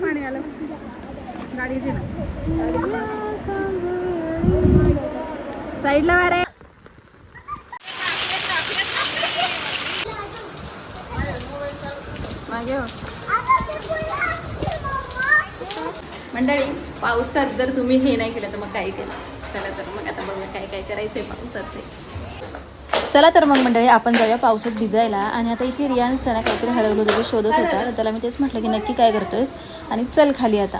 पाणी आलं गाडी साईडला वारे मागे हो मंडळी. पावसात जर तुम्ही हे नाही केलं तर मग काय केलं. चला तर मग आता बघूया काय काय करायचंय पावसात. चला तर मग मंडळी आपण जाऊया पावसात भिजायला. आणि आता इथे रियान्स ना काहीतरी हरवलं होतं शोधत होता. तर त्याला मी तेच म्हटलं की नक्की काय करतोयस आणि चल खाली आता.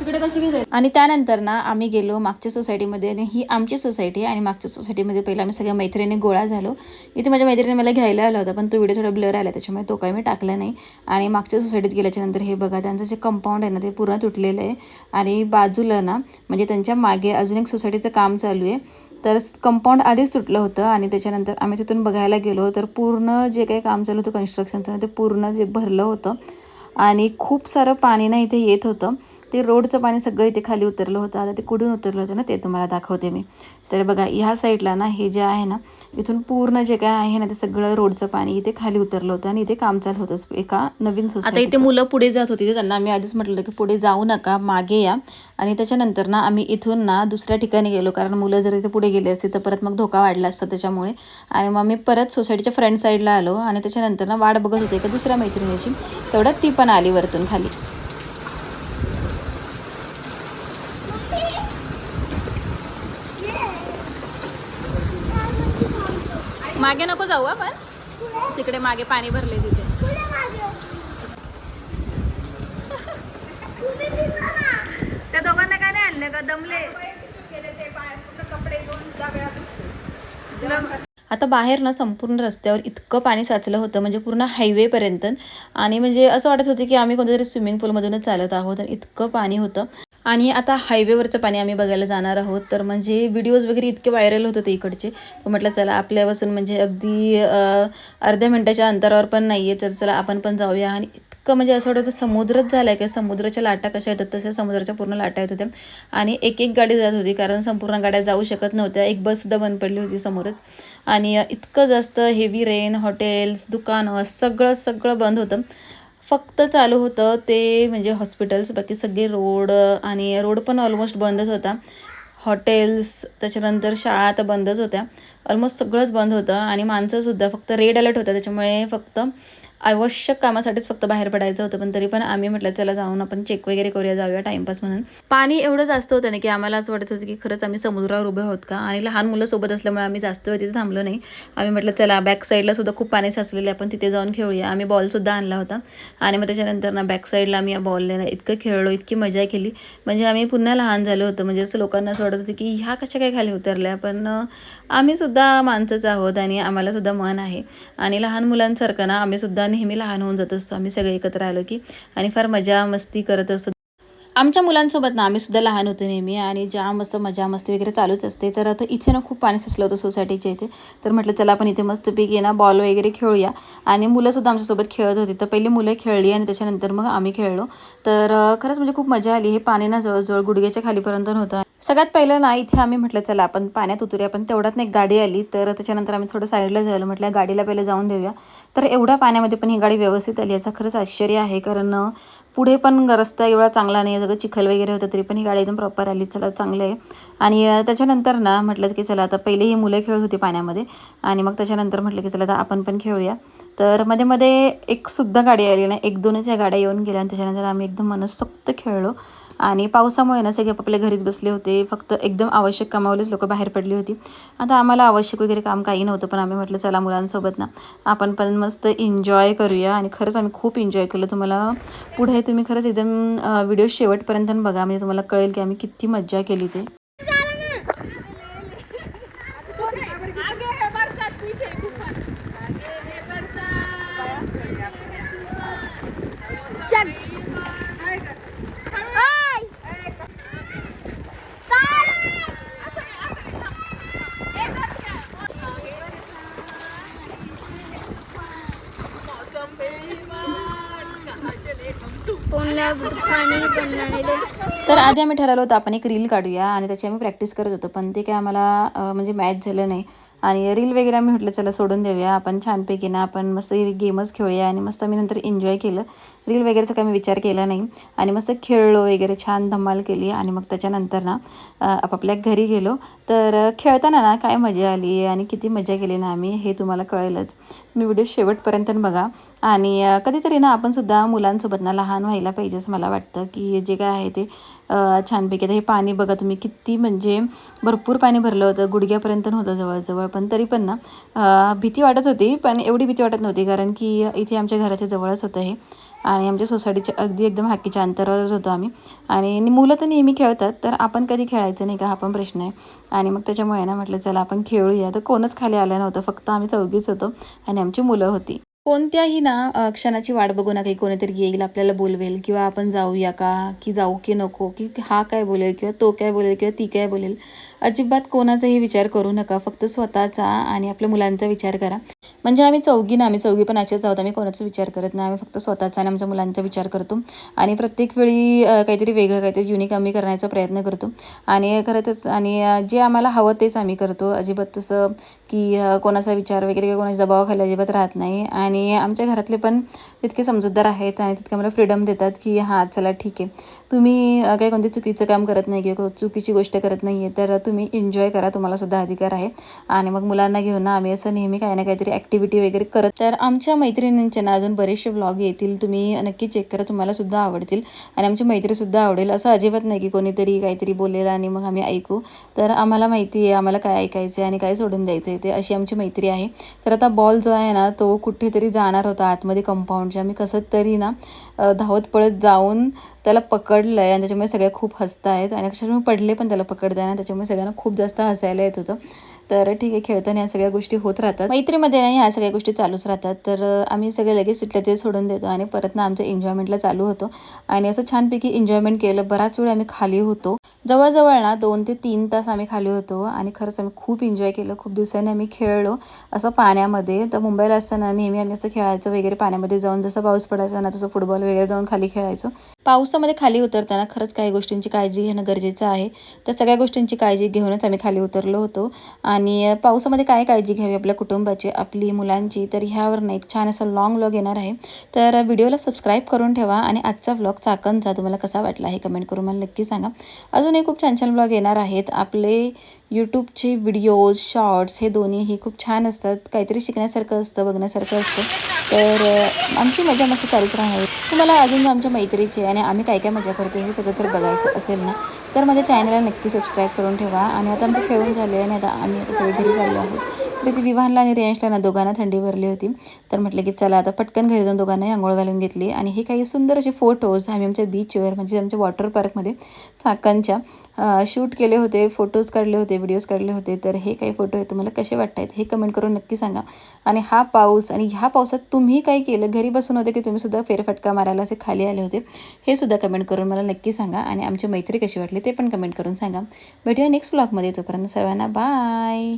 आणि त्यानंतर ना आम्ही गेलो मागच्या सोसायटीमध्ये. आणि ही आमची सोसायटी आहे. आणि मागच्या सोसायटीमध्ये पहिला आम्ही सगळ्या मैत्रिणी गोळा झालो. इथे माझ्या मैत्रिणी मला घ्यायला आला होता पण तो व्हिडिओ थोडा ब्लर आला त्याच्यामुळे तो काही मी टाकला नाही. आणि मागच्या सोसायटीत गेल्याच्यानंतर हे बघा त्यांचं जे कंपाऊंड आहे ना ते पूर्ण तुटलेलं आहे. आणि बाजूला ना म्हणजे त्यांच्या मागे अजून एक सोसायटीचं काम चालू आहे. तर कंपाऊंड आधीच तुटलं होतं. आणि त्याच्यानंतर आम्ही तिथून बघायला गेलो तर पूर्ण जे काही काम चालू होतं कन्स्ट्रक्शनचं ते पूर्ण जे भरलं होतं. आणि खूप सारं पाणी ना इथे येत होतं. ते रोडचं पाणी सगळं इथे खाली उतरलं होतं. आता ते कुठून उतरलं होतं ना ते तुम्हाला दाखवते मी. तर बघा ह्या साईडला ना हे जे आहे ना इथून पूर्ण जे काय आहे ना ते सगळं रोडचं पाणी इथे खाली उतरलं होतं. आणि इथे काम चालू होतं एका नवीन सोसायटी. आता इथे मुलं पुढे जात होती त्यांना आम्ही आधीच म्हटलं की पुढे जाऊ नका मागे या. आणि त्याच्यानंतर ना आम्ही इथून ना दुसऱ्या ठिकाणी गेलो कारण मुलं जर इथे पुढे गेले असते तर परत मग धोका वाढला असता त्याच्यामुळे. आणि मग मी परत सोसायटीच्या फ्रंट साईडला आलो. आणि त्याच्यानंतर ना वाट बघत होते एका दुसऱ्या मैत्रिणीची. तेवढ्यात ती पण आली वरतून खाली. मागे नको जाऊ आपण तिकडे मागे पाणी भरले तिथे. त्या दोघांना काय नाही आणलं का दमले. आता बाहेर ना संपूर्ण रस्त्यावर इतकं पाणी साचलं होतं म्हणजे पूर्ण हायवेपर्यंत. आणि म्हणजे असं वाटत होतं की आम्ही कोणत्यातरी स्विमिंग पूलमधूनच चालत आहोत. आणि इतकं पाणी होतं. आणि आता हायवेवरचं पाणी आम्ही बघायला जाणार आहोत. तर म्हणजे व्हिडिओज वगैरे इतके व्हायरल होत होते इकडचे. म्हटलं चला आपल्यापासून म्हणजे अगदी अर्ध्या मिनटाच्या अंतरावर पण नाही आहे तर चला आपण पण जाऊया. आणि इतकं म्हणजे असं वाटतं समुद्रच झाला आहे की समुद्राच्या लाटा कशा येतात तशा समुद्राच्या पूर्ण लाटा येत होत्या. आणि एक एक गाडी जात होती कारण संपूर्ण गाड्या जाऊ शकत नव्हत्या. एक बससुद्धा बंद पडली होती समोरच. आणि इतकं जास्त हेवी रेन हॉटेल्स दुकानं सगळं बंद होतं. फक्त चालू होतं ते म्हणजे हॉस्पिटल्स बाकी सगळे रोड आणि रोड पण ऑलमोस्ट बंदच होता. हॉटेल्स त्याच्यानंतर शाळा तर बंदच होत्या. ऑलमोस्ट सगळंच बंद होतं. आणि माणसंसुद्धा फक्त रेड अलर्ट होता त्याच्यामुळे फक्त आवश्यक कामासाठीच फक्त बाहेर पडायचं होतं. पण तरी पण आम्ही म्हटलं चला जाऊन आपण चेक वगैरे करूया जाऊया टाईमपास म्हणून. पाणी एवढं जास्त होतं ना की आम्हाला असं वाटत होतं की खरंच आम्ही समुद्रावर उभे आहोत का. आणि लहान मुलं सोबत असल्यामुळे आम्ही जास्त वेळ तिथे थांबलो नाही. आम्ही म्हटलं चला बॅक साईडला सुद्धा खूप पाणी साचलेलं आहे आपण तिथे जाऊन खेळूया. आम्ही बॉलसुद्धा आणला होता. आणि मग त्याच्यानंतर ना बॅक साईडला आम्ही या बॉलने इतकं खेळलो इतकी मजा केली. म्हणजे आम्ही पुन्हा लहान झालो होतो. म्हणजे असं लोकांना असं वाटत होतं की ह्या कशा काय खाली उतरल्या. पण आम्हीसुद्धा माणसंच आहोत आणि आम्हालासुद्धा मन आहे. आणि लहान मुलांसारखं ना आम्हीसुद्धा नेहमी लहान होऊन जात असतो आम्ही सगळे एकत्र आलो की. आणि फार मजा मस्ती करत असतो. आमच्या मुलांसोबत ना आम्हीसुद्धा लहान होतो नेहमी. आणि जाम मस्त मजा मस्ती वगैरे चालूच असते. तर आता इथे ना खूप पाणी साचलं होतं सोसायटीच्या इथे. तर म्हटलं चला आपण इथे मस्तपैकी ना बॉल वगैरे खेळूया. आणि मुलंसुद्धा आमच्यासोबत खेळत होती. तर पहिली मुलं खेळली आणि त्याच्यानंतर मग आम्ही खेळलो. तर खरंच म्हणजे खूप मजा आली. हे पाणी ना जवळजवळ गुडघ्याच्या खालीपर्यंत होतं. सगळ्यात पहिलं ना इथे आम्ही म्हटलं चला आपण पाण्यात उतरूया. पण तेवढ्यात ना एक गाडी आली. तर त्याच्यानंतर आम्ही थोडं साईडला झालो. म्हटलं गाडीला पहिले जाऊन देऊया. तर एवढ्या पाण्यामध्ये पण ही गाडी व्यवस्थित आली याचं खरंच आश्चर्य आहे. कारण पुढे पण रस्ता एवढा चांगला नाही सगळं चिखल वगैरे होतं तरी पण ही गाडी एकदम प्रॉपर आली. चला चांगलं आहे. आणि त्याच्यानंतर ना म्हटलं की चला आता पहिले ही मुलं खेळत होती पाण्यामध्ये. आणि मग त्याच्यानंतर म्हटलं की चला आता आपण पण खेळूया. तर मध्ये मध्ये एकसुद्धा गाडी आली नाही. एक दोनच या गाड्या येऊन गेल्या. आणि त्याच्यानंतर आम्ही एकदम मनसोक्त खेळलो. आणि पावसामुळे ना सगळे आपल्या घरीच बसले होते. फक्त एकदम आवश्यक कामावलेच लोक बाहेर पडली होती. आता आम्हाला आवश्यक वगैरे काम काही नव्हतं पण आम्ही म्हटलं चला मुलांसोबत ना आपण पण मस्त एन्जॉय करूया. आणि खरंच आम्ही खूप एन्जॉय केलं. तुम्हाला पुढे तुम्ही खरंच एकदम व्हिडिओ शेवटपर्यंत बघा म्हणजे तुम्हाला कळेल की आम्ही किती मज्जा केली ते. मला पाणी बनवलेलं. तर आधी आम्ही ठरवलं होतं आपण एक रील काढूया आणि त्याची आम्ही प्रॅक्टिस करत होतो, पण ते काय आम्हाला म्हणजे मॅच झालं नाही. आणि रील वगैरे आम्ही म्हटलं चला सोडून देऊया, आपण छानपैकी ना आपण मस्त गेमच खेळूया. आणि मस्त आम्ही नंतर एन्जॉय केलं. रील वगैरेचा काही मी विचार केला नाही आणि मस्त खेळलो वगैरे, छान धमाल केली. आणि मग त्याच्यानंतर ना आपापल्या घरी गेलो. तर खेळताना ना काय मजा आली आणि किती मजा केली ना आम्ही, हे तुम्हाला कळेलच. तुम्ही व्हिडिओ शेवटपर्यंत बघा. आणि कधीतरी ना आपण सुद्धा मुलांसोबत ना लहान व्हायला पाहिजे असं मला वाटतं, की जे काय आहे ते छानपैकी. आता हे पाणी बघा तुम्ही, किती म्हणजे भरपूर पाणी भरलं होतं, गुडघ्यापर्यंत होतं जवळजवळ. पण तरी पण ना भीती वाटत होती, पण एवढी भीती वाटत नव्हती, कारण की इथे आमच्या घराच्या जवळच होतं हे. आणि आमच्या सोसायटीच्या अगदी एकदम हाकीच्या अंतरावरच होतो आम्ही. आणि मुलं तर नेहमी खेळतात, तर आपण कधी खेळायचं नाही का, हा पण प्रश्न आहे. आणि मग त्याच्यामुळे ना म्हटलं चला आपण खेळूया. तर कोणच खाली आलं नव्हतं, फक्त आम्ही चौघीच होतो आणि आमची मुलं होती. कोणत्याही ना क्षणाची वाट बघू नका, की कोणीतरी येईल आपल्याला बोलवेल, किंवा आपण जाऊया का, की जाऊ की नको, की हा काय बोलेल किंवा तो काय बोलेल किंवा ती काय बोलेल. अजिबात कोणाचाही विचार करू नका, फक्त स्वतःचा आणि आपल्या मुलांचा विचार करा. म्हणजे आम्ही चौघी पण असेच आहोत, आम्ही कोणाचा विचार करत नाही. आम्ही फक्त स्वतःचा आणि आमच्या मुलांचा विचार करतो. आणि प्रत्येक वेळी काहीतरी वेगळं, काहीतरी युनिक आम्ही करण्याचा प्रयत्न करतो. आणि खरंच आणि जे आम्हाला हवं तेच आम्ही करतो. अजिबात तसं की कोणाचा विचार वगैरे किंवा कोणाच्या दबावाखाली अजिबात राहत नाही. आणि आमच्या घरातले पण तितके समजूतदार आहेत आणि तितके मला फ्रीडम देतात, की हां चला ठीक आहे, तुम्ही काही कोणते चुकीचं काम करत नाही किंवा चुकीची गोष्ट करत नाही आहे, तर तुम्ही एन्जॉय करा, तुम्हालासुद्धा अधिकार आहे. आणि मग मुलांना घेऊन ना आम्ही असं नेहमी काही ना काहीतरी ॲक्टिव्हिटी वगैरे करत. तर आमच्या मैत्रिणींचे ना अजून बरेचसे व्लॉग येतील, तुम्ही नक्की चेक करा, तुम्हालासुद्धा आवडतील आणि आमची मैत्रीसुद्धा आवडेल. असं अजिबात नाही की कोणीतरी काहीतरी बोलेलं आणि मग आम्ही ऐकू. तर आम्हाला माहिती आहे आम्हाला काय ऐकायचं आहे आणि काय सोडून द्यायचं आहे ते, अशी आमची मैत्री आहे. तर आता बॉल जो आहे ना तो कुठेतरी जाणार होता आतमध्ये कंपाऊंडच्या. आम्ही कसं तरी ना धावत पळत जाऊन त्याला पकडलं आहे आणि त्याच्यामुळे सगळे खूप हसत आहेत. आणि अक्षरशः मी पडले पण त्याला पकडताना, त्याच्यामुळे सगळ्यांना खूप जास्त हसायला येत होतं. तर ठीक आहे, खेळताना ह्या सगळ्या गोष्टी होत राहतात, मैत्रीमध्ये नाही ह्या सगळ्या गोष्टी चालूच राहतात. तर आम्ही सगळे लगेच तिथल्या ते सोडून देतो आणि परत ना आमचं एन्जॉयमेंटला चालू होतो. आणि असं छानपैकी एन्जॉयमेंट केलं. बराच वेळ आम्ही खाली होतो, जवळजवळ ना 2 ते 3 तास आम्ही खाली होतो. आणि खरंच आम्ही खूप एन्जॉय केलं. खूप दिवसांनी आम्ही खेळलो असं पाण्यामध्ये. तर मुंबईला असताना नेहमी आम्ही असं खेळायचं वगैरे पाण्यामध्ये जाऊन, जसं पाऊस पडायचा ना तसं फुटबॉल वगैरे जाऊन खाली खेळायचो. पावसामध्ये खाली उतरताना खरंच काही गोष्टींची काळजी घेणं गरजेचं आहे. तर सगळ्या गोष्टींची काळजी घेऊनच आम्ही खाली उतरलो होतो. आणि पावसामध्ये काय काळजी घ्यावी आपल्या कुटुंबाची, आपली मुलांची, तर ह्यावर ना एक छान असा लाँग व्लॉग येणार आहे. तर व्हिडिओला सबस्क्राईब करून ठेवा. आणि आजचा व्लॉग चाकणचा तुम्हाला कसा वाटला हे कमेंट करून मला नक्की सांगा. अजूनही खूप छान छान व्लॉग येणार आहेत. आपले यूट्यूबचे व्हिडिओज शॉर्ट्स हे दोन्हीही खूप छान असतात, काहीतरी शिकण्यासारखं असतं, बघण्यासारखं असतं. तर आमची मजा मस्त चालूच राहणार आहे. तुम्हाला अजून आमच्या मैत्रीची आणि आम्ही काय काय मजा करतो हे सगळं जर बघायचं असेल ना, तर माझ्या चॅनलला नक्की सबस्क्राईब करून ठेवा. आणि आता आमचं खेळून झाले आणि आता आम्ही आता सगळे घरी चाललो आहोत. तर इथे विवानला आणि रेयांशला ना दोघांना थंडी भरली होती. तर म्हटलं की चला आता पटकन घरी जाऊन दोघांनाही आंघोळ घालून घेतली. आणि हे काही सुंदर असे फोटोज आम्ही आमच्या बीचवर, म्हणजे आमच्या वॉटर पार्कमध्ये चाकणच्या शूट केले होते, फोटोज काढले होते, व्हिडिओज काढले होते. तर हे काही फोटो आहे, तुम्हाला कसे वाटत आहेत हे कमेंट करून नक्की सांगा. आणि हा पाऊस आणि ह्या पावसात तुम्ही काय केलं, घरी बसून होते की तुम्ही सुद्धा फेरफटका मारायला असे खाली आले होते, हे सुद्धा कमेंट करून मला नक्की सांगा. आणि आमची मैत्री कशी वाटली ते पण कमेंट करून सांगा. भेटूया नेक्स्ट ब्लॉगमध्ये. तोपर्यंत सर्वांना बाय.